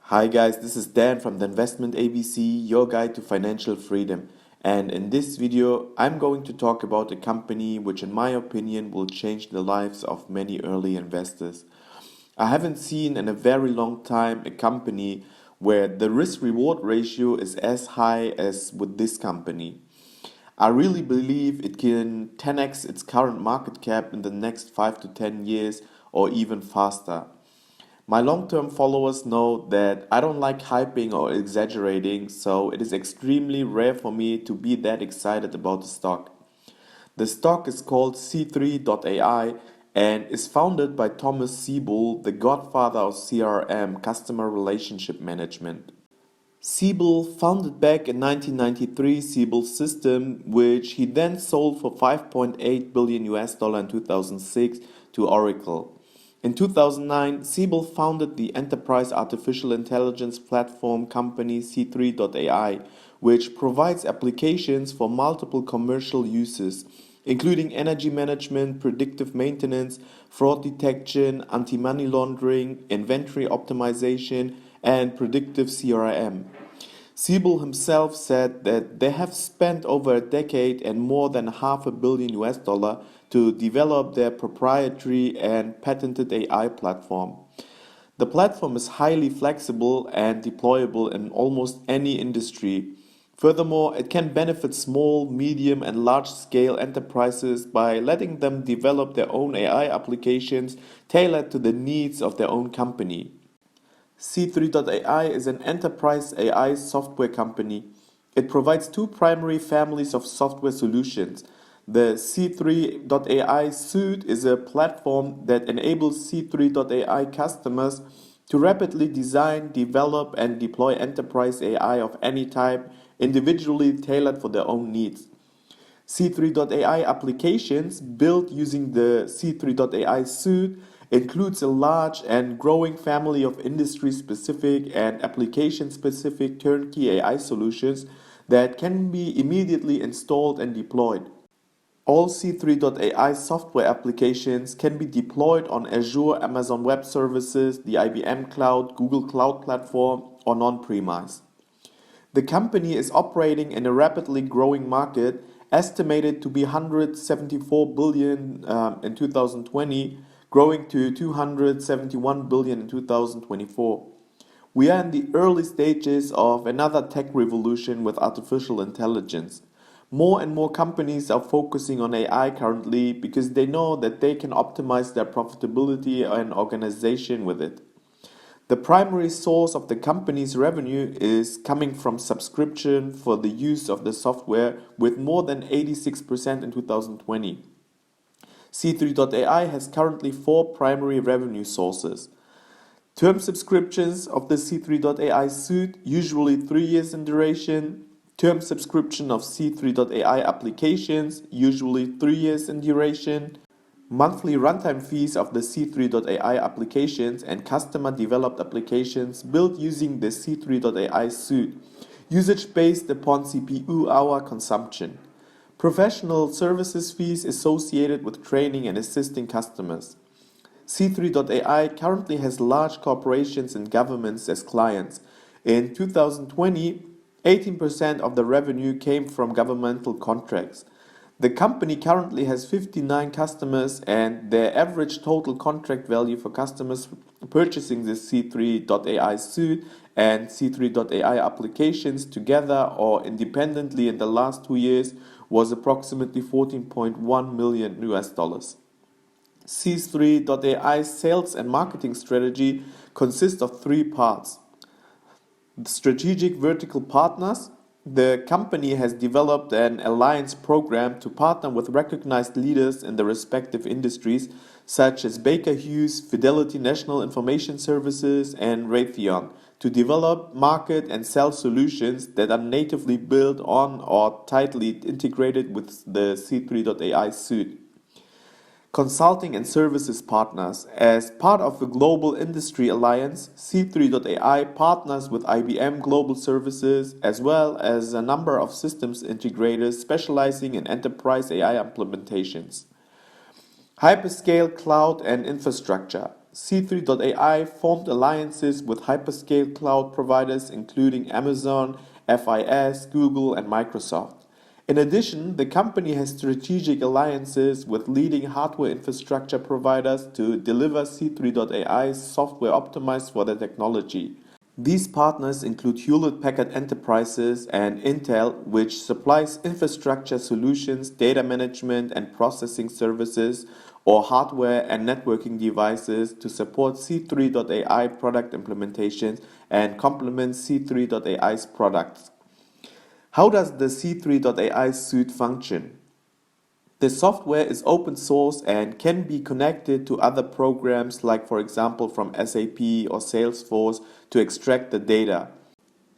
Hi guys, this is Dan from the Investment ABC, your guide to financial freedom. And in this video, I'm going to talk about a company which in my opinion will change the lives of many early investors. I haven't seen in a very long time a company where the risk-reward ratio is as high as with this company. I really believe it can 10x its current market cap in the next 5 to 10 years or even faster. My long-term followers know that I don't like hyping or exaggerating, so it is extremely rare for me to be that excited about the stock. The stock is called C3.ai and is founded by Thomas SIEBEL, the godfather of CRM, Customer Relationship Management. SIEBEL founded back in 1993 SIEBEL system, which he then sold for 5.8 billion US dollar in 2006 to Oracle. In 2009, SIEBEL founded the enterprise artificial intelligence platform company C3.ai, which provides applications for multiple commercial uses, including energy management, predictive maintenance, fraud detection, anti-money laundering, inventory optimization, and predictive CRM. SIEBEL himself said that they have spent over a decade and more than $500 million US to develop their proprietary and patented AI platform. The platform is highly flexible and deployable in almost any industry. Furthermore, it can benefit small, medium, and large-scale enterprises by letting them develop their own AI applications tailored to the needs of their own company. C3.ai is an enterprise AI software company. It provides two primary families of software solutions. The C3.ai Suite is a platform that enables C3.ai customers to rapidly design, develop, and deploy enterprise AI of any type, individually tailored for their own needs. C3.ai applications built using the C3.ai Suite includes a large and growing family of industry-specific and application-specific turnkey AI solutions that can be immediately installed and deployed. All C3.ai software applications can be deployed on Azure, Amazon Web Services, the IBM Cloud, Google Cloud Platform, or non-premise. The company is operating in a rapidly growing market, estimated to be 174 billion in 2020, growing to 271 billion in 2024. We are in the early stages of another tech revolution with artificial intelligence. More and more companies are focusing on AI currently because they know that they can optimize their profitability and organization with it. The primary source of the company's revenue is coming from subscription for the use of the software, with more than 86% in 2020. C3.ai has currently 4 primary revenue sources. Term subscriptions of the C3.ai Suite, usually 3 years in duration. Term subscription of C3.ai applications, usually 3 years in duration. Monthly runtime fees of the C3.ai applications and customer-developed applications built using the C3.ai Suite, usage based upon CPU hour consumption. Professional services fees associated with training and assisting customers. C3.ai currently has large corporations and governments as clients. In 2020, 18% of the revenue came from governmental contracts. The company currently has 59 customers, and their average total contract value for customers purchasing the C3.ai Suite and C3.ai applications together or independently in the last 2 years was approximately 14.1 million US dollars. C3.ai's sales and marketing strategy consists of 3 parts. Strategic vertical partners. The company has developed an alliance program to partner with recognized leaders in the respective industries such as Baker Hughes, Fidelity National Information Services, and Raytheon to develop, market, and sell solutions that are natively built on or tightly integrated with the C3.ai Suite. Consulting and services partners. As part of a global industry alliance, C3.ai partners with IBM Global Services as well as a number of systems integrators specializing in enterprise AI implementations. Hyperscale cloud and infrastructure. C3.ai formed alliances with hyperscale cloud providers including Amazon, FIS, Google, and Microsoft. In addition, the company has strategic alliances with leading hardware infrastructure providers to deliver C3.ai software optimized for the technology. These partners include Hewlett-Packard Enterprises and Intel, which supplies infrastructure solutions, data management and processing services, or hardware and networking devices to support C3.ai product implementations and complement C3.ai's products. How does the C3.ai suite function? The software is open source and can be connected to other programs like, for example, from SAP or Salesforce to extract the data.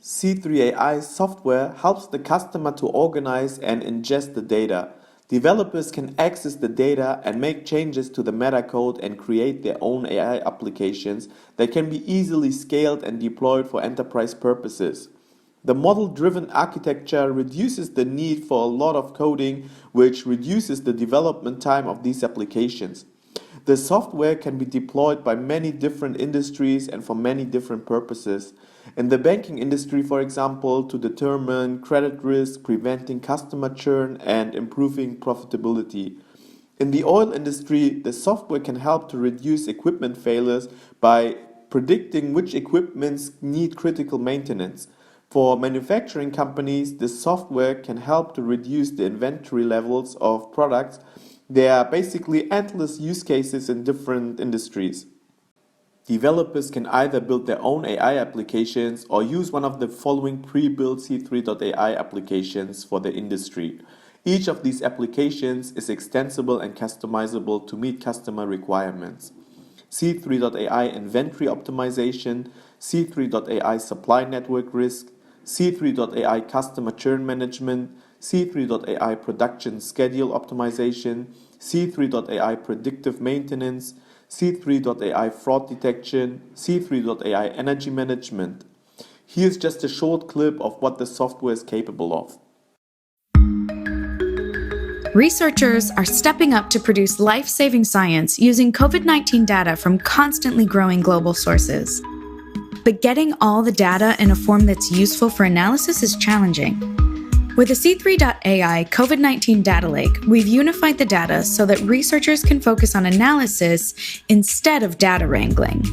C3.ai software helps the customer to organize and ingest the data. Developers can access the data and make changes to the metacode and create their own AI applications that can be easily scaled and deployed for enterprise purposes. The model-driven architecture reduces the need for a lot of coding, which reduces the development time of these applications. The software can be deployed by many different industries and for many different purposes. In the banking industry, for example, to determine credit risk, preventing customer churn, and improving profitability. In the oil industry, the software can help to reduce equipment failures by predicting which equipments need critical maintenance. For manufacturing companies, the software can help to reduce the inventory levels of products. There are basically endless use cases in different industries. Developers can either build their own AI applications or use one of the following pre-built C3.ai applications for the industry. Each of these applications is extensible and customizable to meet customer requirements. C3.ai Inventory Optimization, C3.ai Supply Network Risk, C3.ai Customer Churn Management, C3.ai Production Schedule Optimization, C3.ai Predictive Maintenance, C3.ai Fraud Detection, C3.ai Energy Management. Here's just a short clip of what the software is capable of. Researchers are stepping up to produce life-saving science using COVID-19 data from constantly growing global sources. But getting all the data in a form that's useful for analysis is challenging. With the C3.ai COVID-19 Data Lake, we've unified the data so that researchers can focus on analysis instead of data wrangling.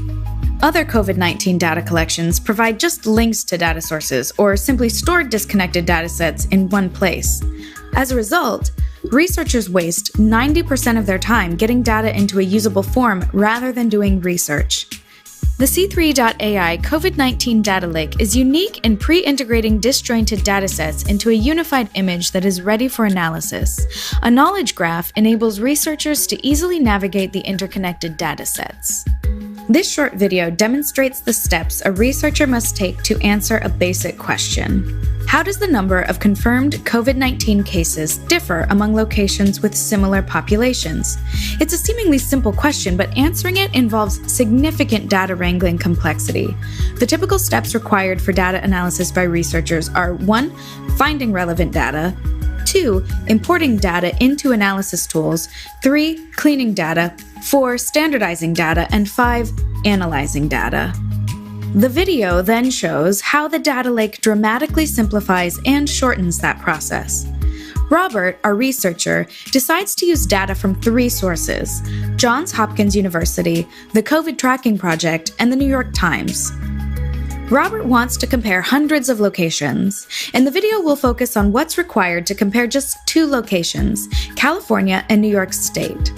Other COVID-19 data collections provide just links to data sources or simply store disconnected datasets in one place. As a result, researchers waste 90% of their time getting data into a usable form rather than doing research. The C3.ai COVID-19 Data Lake is unique in pre-integrating disjointed datasets into a unified image that is ready for analysis. A knowledge graph enables researchers to easily navigate the interconnected datasets. This short video demonstrates the steps a researcher must take to answer a basic question. How does the number of confirmed COVID-19 cases differ among locations with similar populations? It's a seemingly simple question, but answering it involves significant data wrangling complexity. The typical steps required for data analysis by researchers are 1. Finding relevant data, 2. Importing data into analysis tools, 3. Cleaning data, 4. Standardizing data, and 5. Analyzing data. The video then shows how the data lake dramatically simplifies and shortens that process. Robert, our researcher, decides to use data from 3 sources: Johns Hopkins University, the COVID Tracking Project, and the New York Times. Robert wants to compare hundreds of locations, and the video will focus on what's required to compare just 2 locations, California and New York State.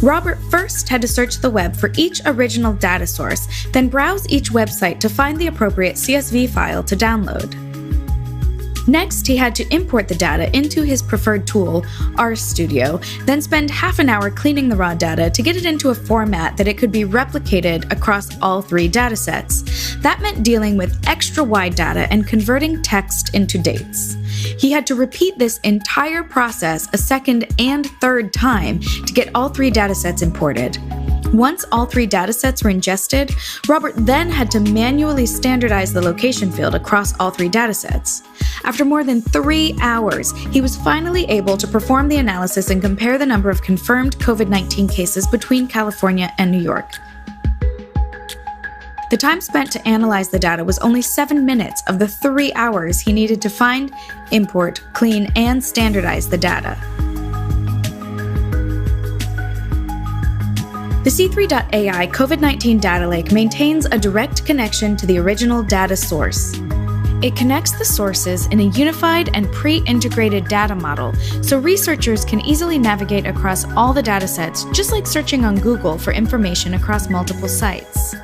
Robert first had to search the web for each original data source, then browse each website to find the appropriate CSV file to download. Next, he had to import the data into his preferred tool, RStudio, then spend half an hour cleaning the raw data to get it into a format that it could be replicated across all 3 datasets. That meant dealing with extra-wide data and converting text into dates. He had to repeat this entire process a second and third time to get all 3 datasets imported. Once all 3 datasets were ingested, Robert then had to manually standardize the location field across all 3 datasets. After more than 3 hours, he was finally able to perform the analysis and compare the number of confirmed COVID-19 cases between California and New York. The time spent to analyze the data was only 7 minutes of the 3 hours he needed to find, import, clean, and standardize the data. The C3.ai COVID-19 Data Lake maintains a direct connection to the original data source. It connects the sources in a unified and pre-integrated data model, so researchers can easily navigate across all the datasets, just like searching on Google for information across multiple sites.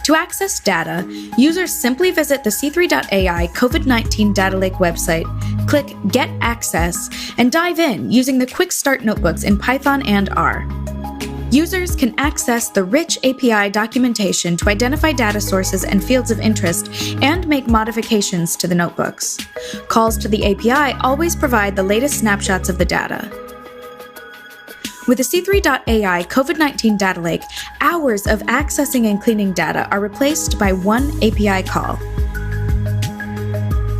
To access data, users simply visit the C3.ai COVID-19 Data Lake website, click Get Access, and dive in using the Quick Start notebooks in Python and R. Users can access the rich API documentation to identify data sources and fields of interest and make modifications to the notebooks. Calls to the API always provide the latest snapshots of the data. With the C3.ai COVID-19 Data Lake, hours of accessing and cleaning data are replaced by one API call.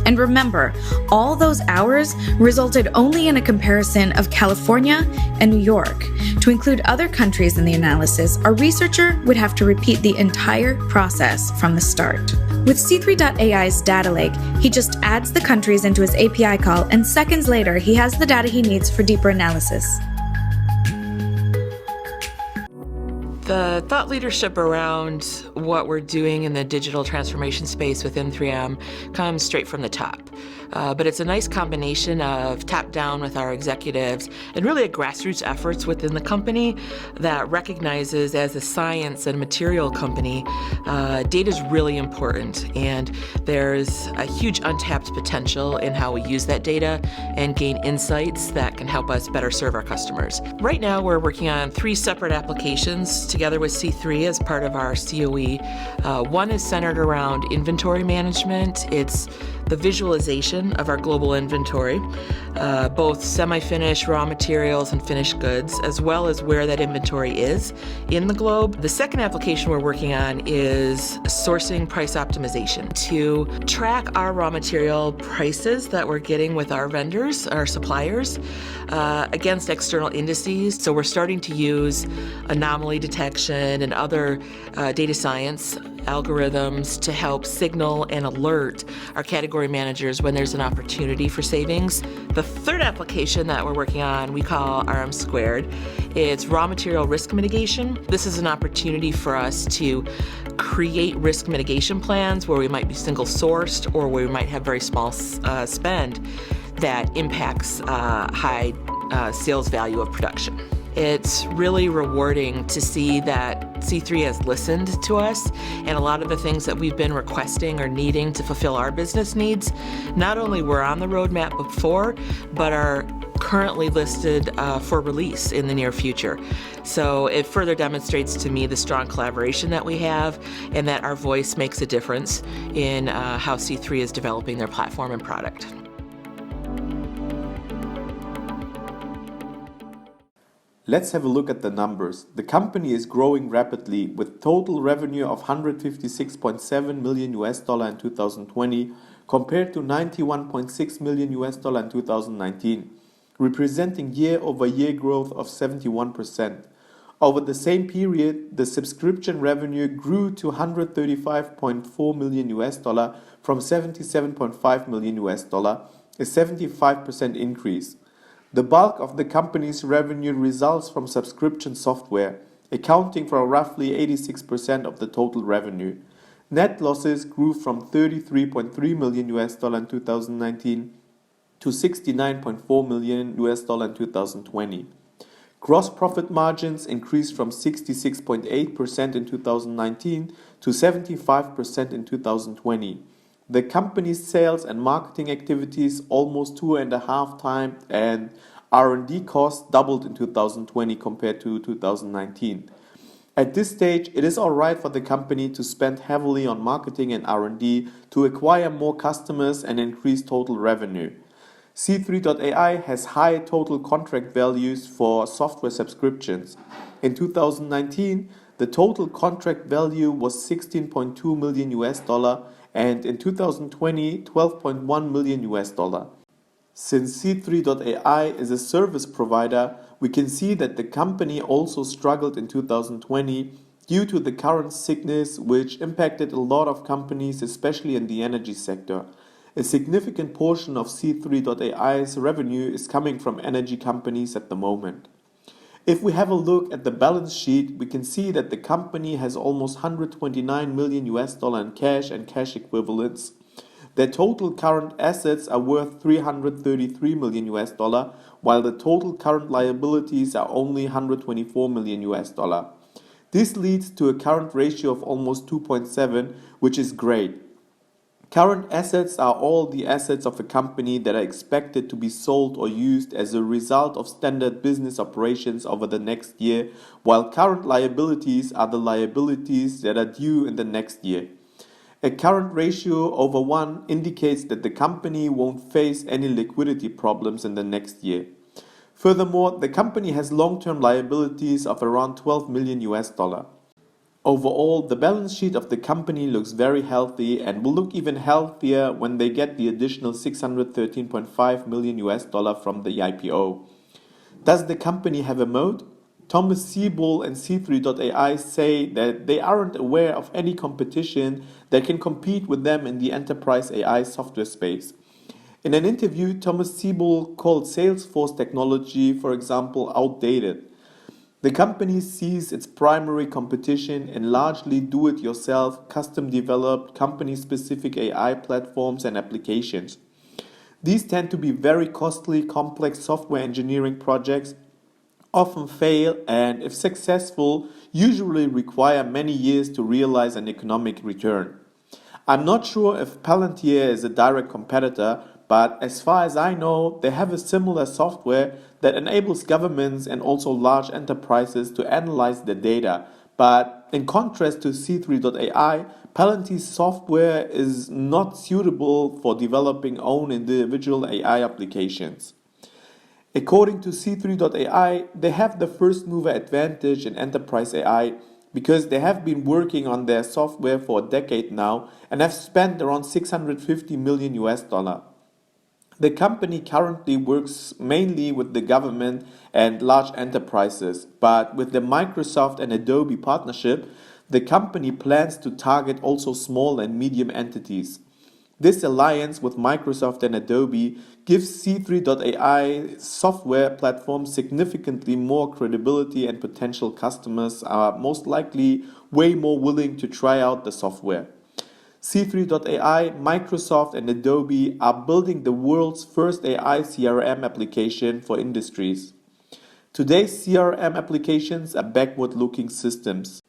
And remember, all those hours resulted only in a comparison of California and New York. To include other countries in the analysis, a researcher would have to repeat the entire process from the start. With C3.ai's Data Lake, he just adds the countries into his API call, and seconds later, he has the data he needs for deeper analysis. The thought leadership around what we're doing in the digital transformation space within 3M comes straight from the top. But it's a nice combination of top-down with our executives and really a grassroots efforts within the company that recognizes, as a science and material company, data is really important, and there's a huge untapped potential in how we use that data and gain insights that can help us better serve our customers. Right now, we're working on 3 separate applications together with C3 as part of our COE. One is centered around inventory management. It's the visualization of our global inventory, both semi-finished raw materials and finished goods, as well as where that inventory is in the globe. The second application we're working on is sourcing price optimization to track our raw material prices that we're getting with our vendors, our suppliers, against external indices. So we're starting to use anomaly detection and other data science algorithms to help signal and alert our category managers when there's an opportunity for savings. The third application that we're working on we call RM Squared. It's raw material risk mitigation. This is an opportunity for us to create risk mitigation plans where we might be single sourced or where we might have very small spend that impacts high sales value of production. It's really rewarding to see that C3 has listened to us, and a lot of the things that we've been requesting or needing to fulfill our business needs not only were on the roadmap before, but are currently listed for release in the near future. So it further demonstrates to me the strong collaboration that we have and that our voice makes a difference in how C3 is developing their platform and product. Let's have a look at the numbers. The company is growing rapidly with total revenue of $156.7 million in 2020 compared to $91.6 million in 2019, representing year-over-year growth of 71%. Over the same period, the subscription revenue grew to $135.4 million from $77.5 million, a 75% increase. The bulk of the company's revenue results from subscription software, accounting for roughly 86% of the total revenue. Net losses grew from $33.3 million in 2019 to $69.4 million in 2020. Gross profit margins increased from 66.8% in 2019 to 75% in 2020. The company's sales and marketing activities almost 2.5 times, and R&D costs doubled in 2020 compared to 2019. At this stage, it is alright for the company to spend heavily on marketing and R&D to acquire more customers and increase total revenue. C3.ai has high total contract values for software subscriptions. In 2019, the total contract value was $16.2 million and in 2020, $12.1 million. Since C3.ai is a service provider, we can see that the company also struggled in 2020 due to the current sickness which impacted a lot of companies, especially in the energy sector. A significant portion of C3.ai's revenue is coming from energy companies at the moment. If we have a look at the balance sheet, we can see that the company has almost 129 million US dollar in cash and cash equivalents. Their total current assets are worth 333 million US dollar, while the total current liabilities are only 124 million US dollar. This leads to a current ratio of almost 2.7, which is great. Current assets are all the assets of a company that are expected to be sold or used as a result of standard business operations over the next year, while current liabilities are the liabilities that are due in the next year. A current ratio over 1 indicates that the company won't face any liquidity problems in the next year. Furthermore, the company has long-term liabilities of around 12 million US dollar. Overall, the balance sheet of the company looks very healthy and will look even healthier when they get the additional 613.5 million US dollar from the IPO. Does the company have a moat? Thomas SIEBEL and C3.ai say that they aren't aware of any competition that can compete with them in the enterprise AI software space. In an interview, Thomas SIEBEL called Salesforce technology, for example, outdated. The company sees its primary competition in largely do-it-yourself, custom-developed, company-specific AI platforms and applications. These tend to be very costly, complex software engineering projects, often fail, and if successful, usually require many years to realize an economic return. I'm not sure if Palantir is a direct competitor, but as far as I know, they have a similar software that enables governments and also large enterprises to analyze the data. But in contrast to C3.ai, Palantir's software is not suitable for developing own individual AI applications. According to C3.ai, they have the first mover advantage in enterprise AI because they have been working on their software for a decade now and have spent around 650 million US dollar. The company currently works mainly with the government and large enterprises, but with the Microsoft and Adobe partnership, the company plans to target also small and medium entities. This alliance with Microsoft and Adobe gives C3.ai software platform significantly more credibility, and potential customers are most likely way more willing to try out the software. C3.ai, Microsoft and Adobe are building the world's first AI CRM application for industries. Today's CRM applications are backward-looking systems.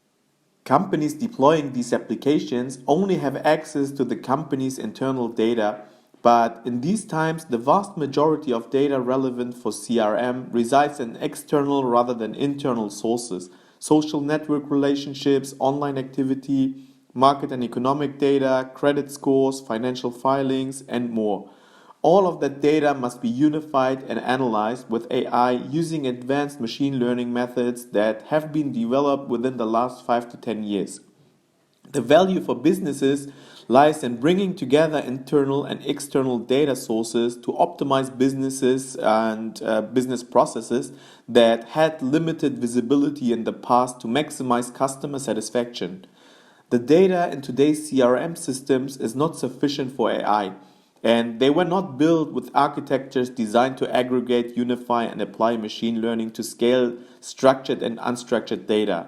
Companies deploying these applications only have access to the company's internal data, but in these times the vast majority of data relevant for CRM resides in external rather than internal sources: social network relationships, online activity, market and economic data, credit scores, financial filings, and more. All of that data must be unified and analyzed with AI using advanced machine learning methods that have been developed within the last 5 to 10 years. The value for businesses lies in bringing together internal and external data sources to optimize businesses and business processes that had limited visibility in the past to maximize customer satisfaction. The data in today's CRM systems is not sufficient for AI, and they were not built with architectures designed to aggregate, unify, and apply machine learning to scale structured and unstructured data.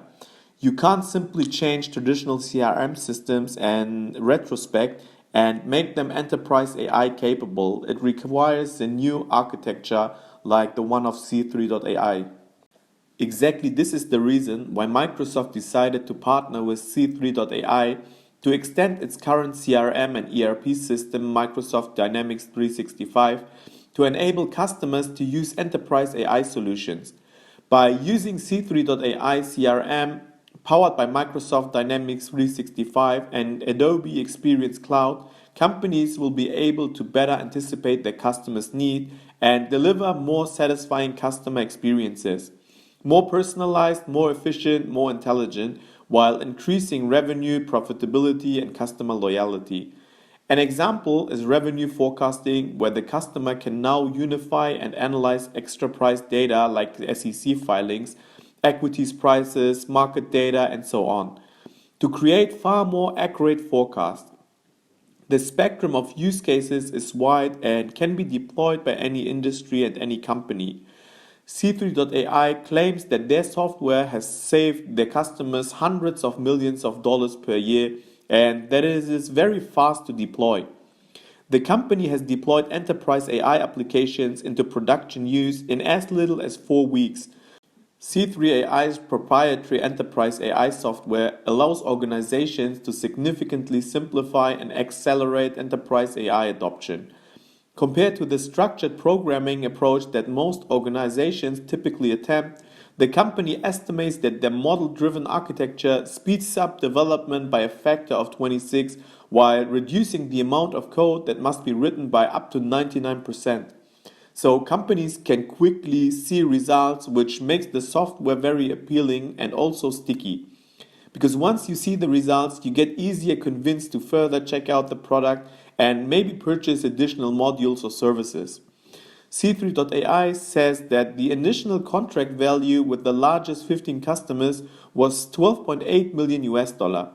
You can't simply change traditional CRM systems in retrospect and make them enterprise AI capable. It requires a new architecture like the one of C3.ai. Exactly this is the reason why Microsoft decided to partner with C3.ai to extend its current CRM and ERP system, Microsoft Dynamics 365, to enable customers to use enterprise AI solutions. By using C3.ai CRM, powered by Microsoft Dynamics 365 and Adobe Experience Cloud, companies will be able to better anticipate their customers' needs and deliver more satisfying customer experiences. More personalized, more efficient, more intelligent, while increasing revenue, profitability, and customer loyalty. An example is revenue forecasting, where the customer can now unify and analyze extra price data like SEC filings equities prices, market data, and so on, to create far more accurate forecasts. The spectrum of use cases is wide and can be deployed by any industry and any company. C3.ai claims that their software has saved their customers hundreds of millions of dollars per year and that it is very fast to deploy. The company has deployed enterprise AI applications into production use in as little as 4 weeks. C3.ai's proprietary enterprise AI software allows organizations to significantly simplify and accelerate enterprise AI adoption. Compared to the structured programming approach that most organizations typically attempt, the company estimates that their model-driven architecture speeds up development by a factor of 26 while reducing the amount of code that must be written by up to 99%. So companies can quickly see results, which makes the software very appealing and also sticky. Because once you see the results, you get easier convinced to further check out the product and maybe purchase additional modules or services. C3.ai says that the initial contract value with the largest 15 customers was 12.8 million US dollar.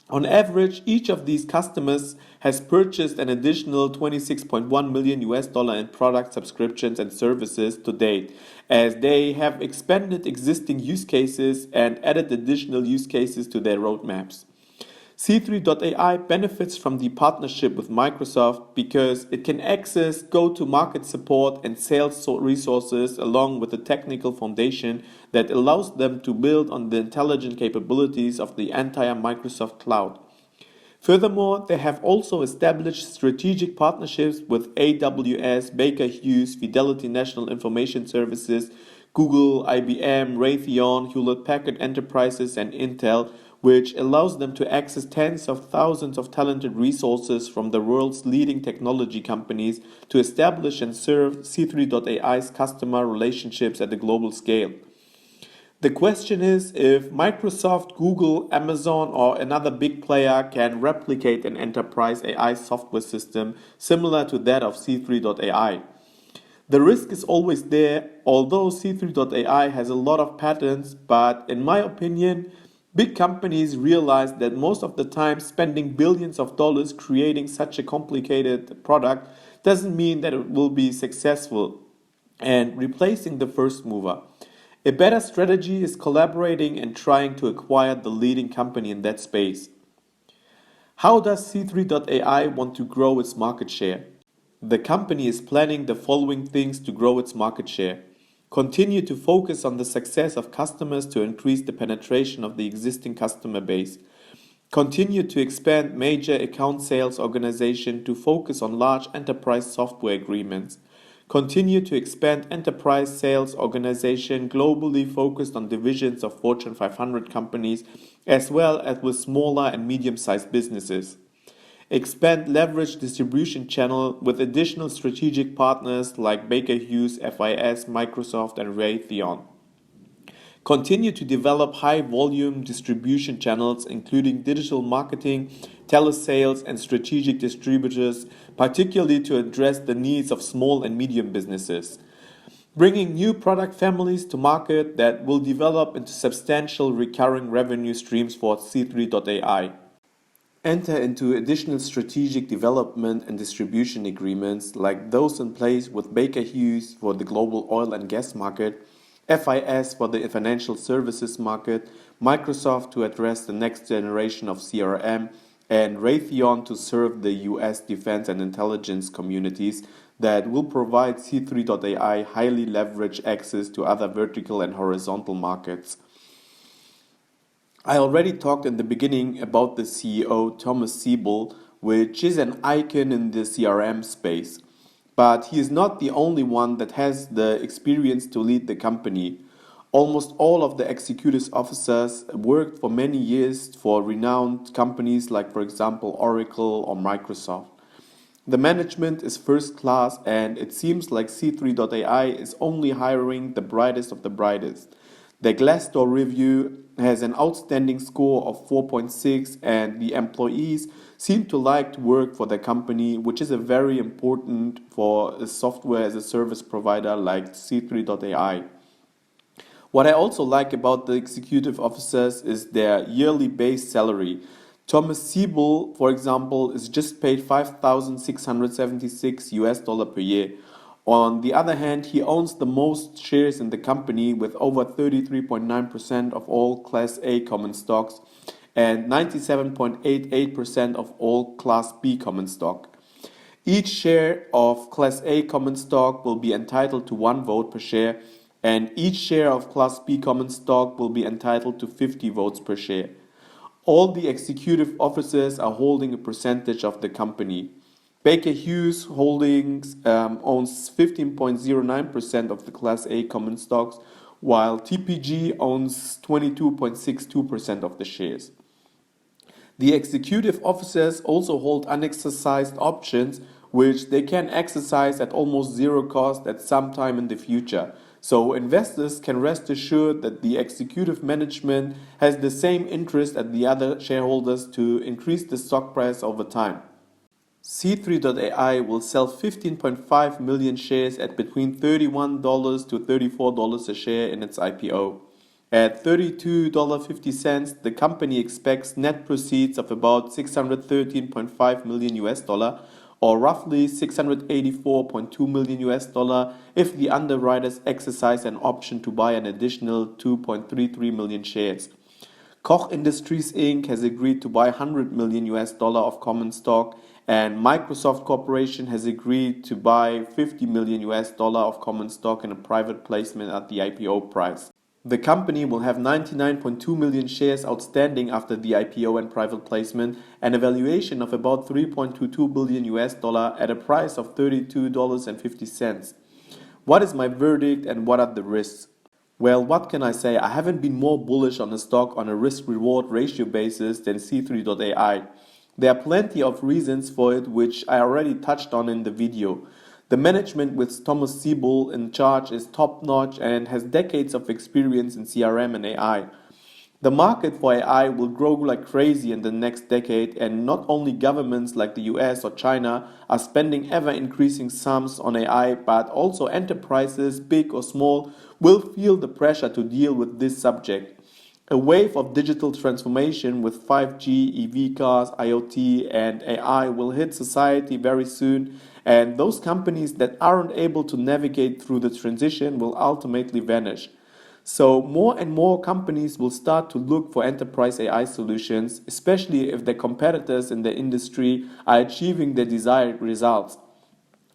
On average, each of these customers has purchased an additional 26.1 million US dollar in product subscriptions and services to date, as they have expanded existing use cases and added additional use cases to their roadmaps. C3.ai benefits from the partnership with Microsoft because it can access go-to-market support and sales resources along with the technical foundation that allows them to build on the intelligent capabilities of the entire Microsoft cloud. Furthermore, they have also established strategic partnerships with AWS, Baker Hughes, Fidelity National Information Services, Google, IBM, Raytheon, Hewlett-Packard Enterprises, and Intel, which allows them to access tens of thousands of talented resources from the world's leading technology companies to establish and serve C3.ai's customer relationships at a global scale. The question is if Microsoft, Google, Amazon, or another big player can replicate an enterprise AI software system similar to that of C3.ai. The risk is always there, although C3.ai has a lot of patents, but in my opinion, big companies realize that most of the time spending billions of dollars creating such a complicated product doesn't mean that it will be successful and replacing the first mover. A better strategy is collaborating and trying to acquire the leading company in that space. How does C3.ai want to grow its market share? The company is planning the following things to grow its market share. Continue to focus on the success of customers to increase the penetration of the existing customer base. Continue to expand major account sales organization to focus on large enterprise software agreements. Continue to expand enterprise sales organization globally focused on divisions of Fortune 500 companies as well as with smaller and medium-sized businesses. Expand leverage distribution channel with additional strategic partners like Baker Hughes, FIS, Microsoft, and Raytheon. Continue to develop high-volume distribution channels including digital marketing, telesales, and strategic distributors, particularly to address the needs of small and medium businesses. Bringing new product families to market that will develop into substantial recurring revenue streams for C3.ai. Enter into additional strategic development and distribution agreements like those in place with Baker Hughes for the global oil and gas market, FIS for the financial services market, Microsoft to address the next generation of CRM, and Raytheon to serve the US defense and intelligence communities that will provide C3.ai highly leveraged access to other vertical and horizontal markets. I already talked in the beginning about the CEO, Thomas SIEBEL, which is an icon in the CRM space. But he is not the only one that has the experience to lead the company. Almost all of the executive officers worked for many years for renowned companies like, for example, Oracle or Microsoft. The management is first class and it seems like C3.ai is only hiring the brightest of the brightest. The Glassdoor review has an outstanding score of 4.6 and the employees seem to like to work for the company, which is a very important for a software as a service provider like C3.ai. What I also like about the executive officers is their yearly base salary. Thomas Siebel, for example, is just paid 5,676 US dollar per year. On the other hand, he owns the most shares in the company with over 33.9% of all Class A common stocks and 97.88% of all Class B common stock. Each share of Class A common stock will be entitled to 1 vote per share, and each share of Class B common stock will be entitled to 50 votes per share. All the executive officers are holding a percentage of the company. Baker Hughes Holdings owns 15.09% of the Class A common stocks, while TPG owns 22.62% of the shares. The executive officers also hold unexercised options, which they can exercise at almost zero cost at some time in the future. So investors can rest assured that the executive management has the same interest as the other shareholders to increase the stock price over time. C3.ai will sell 15.5 million shares at between $31 to $34 a share in its IPO. At $32.50, the company expects net proceeds of about 613.5 million US dollar, or roughly 684.2 million US dollar if the underwriters exercise an option to buy an additional 2.33 million shares. Koch Industries Inc. has agreed to buy 100 million US dollar of common stock, and Microsoft Corporation has agreed to buy 50 million US dollar of common stock in a private placement at the IPO price. The company will have 99.2 million shares outstanding after the IPO and private placement, and a valuation of about 3.22 billion US dollar at a price of $32.50. What is my verdict and what are the risks? Well, what can I say? I haven't been more bullish on a stock on a risk-reward ratio basis than C3.ai. There are plenty of reasons for it, which I already touched on in the video. The management with Thomas Siebel in charge is top-notch and has decades of experience in CRM and AI. The market for AI will grow like crazy in the next decade, and not only governments like the US or China are spending ever-increasing sums on AI, but also enterprises, big or small, will feel the pressure to deal with this subject. A wave of digital transformation with 5G, EV cars, IoT, and AI will hit society very soon, and those companies that aren't able to navigate through the transition will ultimately vanish. So more and more companies will start to look for enterprise AI solutions, especially if their competitors in the industry are achieving their desired results.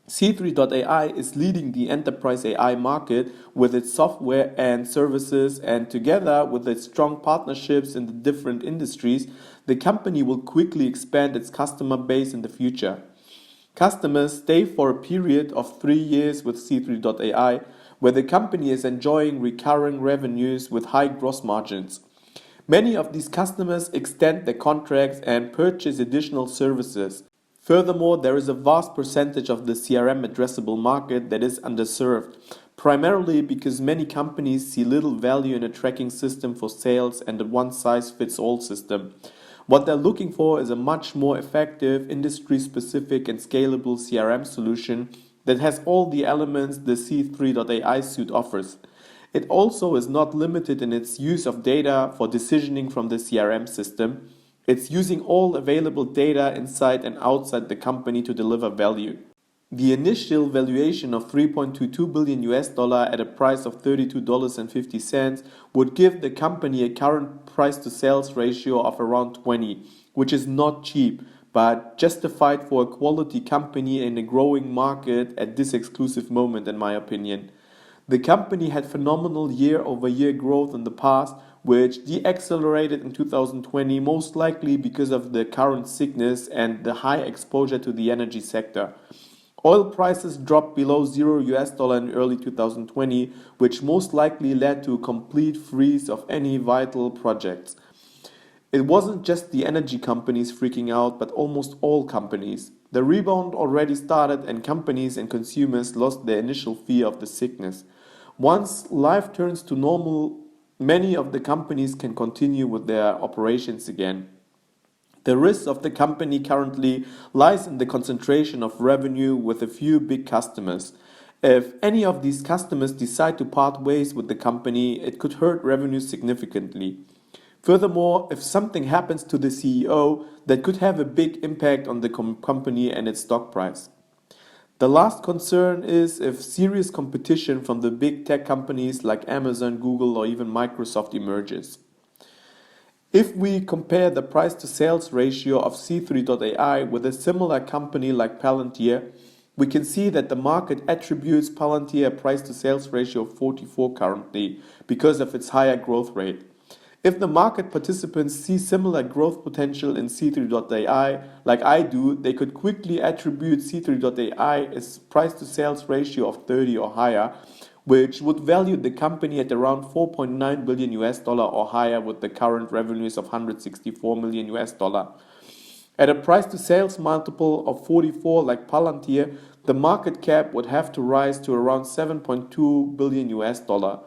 C3.ai is leading the enterprise AI market with its software and services, and together with its strong partnerships in the different industries, the company will quickly expand its customer base in the future. Customers stay for a period of 3 years with C3.ai, where the company is enjoying recurring revenues with high gross margins. Many of these customers extend their contracts and purchase additional services. Furthermore, there is a vast percentage of the CRM addressable market that is underserved, primarily because many companies see little value in a tracking system for sales and a one-size-fits-all system. What they're looking for is a much more effective, industry-specific and scalable CRM solution that has all the elements the C3.ai suite offers. It also is not limited in its use of data for decisioning from the CRM system. It's using all available data inside and outside the company to deliver value. The initial valuation of 3.22 billion US dollar at a price of $32.50 would give the company a current price to sales ratio of around 20, which is not cheap, but justified for a quality company in a growing market at this exclusive moment, in my opinion. The company had phenomenal year-over-year growth in the past, which deaccelerated in 2020, most likely because of the current sickness and the high exposure to the energy sector. Oil prices dropped below $0 in early 2020, which most likely led to a complete freeze of any vital projects. It wasn't just the energy companies freaking out, but almost all companies. The rebound already started, and companies and consumers lost their initial fear of the sickness. Once life turns to normal, many of the companies can continue with their operations again. The risk of the company currently lies in the concentration of revenue with a few big customers. If any of these customers decide to part ways with the company, it could hurt revenue significantly. Furthermore, if something happens to the CEO, that could have a big impact on the company and its stock price. The last concern is if serious competition from the big tech companies like Amazon, Google, or even Microsoft emerges. If we compare the price to sales ratio of C3.ai with a similar company like Palantir, we can see that the market attributes Palantir a price to sales ratio of 44 currently because of its higher growth rate. If the market participants see similar growth potential in C3.ai like I do, they could quickly attribute C3.ai as price to sales ratio of 30 or higher, which would value the company at around 4.9 billion US dollar or higher with the current revenues of 164 million US dollar. At a price to sales multiple of 44 like Palantir, the market cap would have to rise to around 7.2 billion US dollar.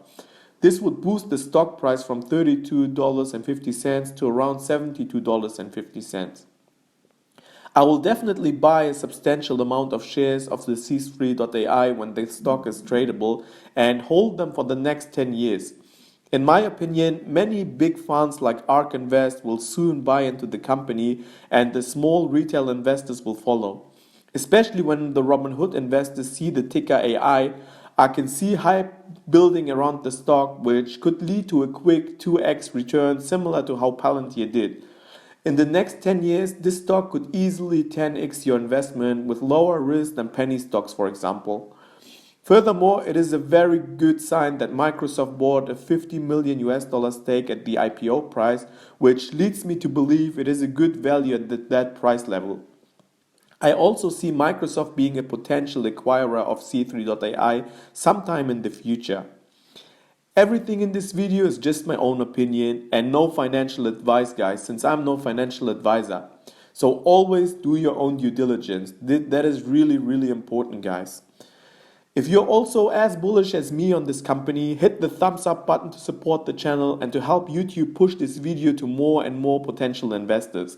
This would boost the stock price from $32.50 to around $72.50. I will definitely buy a substantial amount of shares of the C3.ai when the stock is tradable and hold them for the next 10 years. In my opinion, many big funds like ARK Invest will soon buy into the company and the small retail investors will follow. Especially when the Robinhood investors see the ticker AI, I can see hype building around the stock, which could lead to a quick 2x return similar to how Palantir did. In the next 10 years, this stock could easily 10x your investment with lower risk than penny stocks, for example. Furthermore, it is a very good sign that Microsoft bought a 50 million US dollar stake at the IPO price, which leads me to believe it is a good value at that price level. I also see Microsoft being a potential acquirer of C3.ai sometime in the future. Everything in this video is just my own opinion and no financial advice, guys, since I'm no financial advisor. So always do your own due diligence. That is really, really important, guys. If you're also as bullish as me on this company, hit the thumbs up button to support the channel and to help YouTube push this video to more and more potential investors.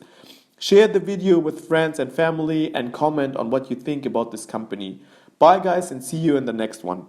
Share the video with friends and family and comment on what you think about this company. Bye guys and see you in the next one.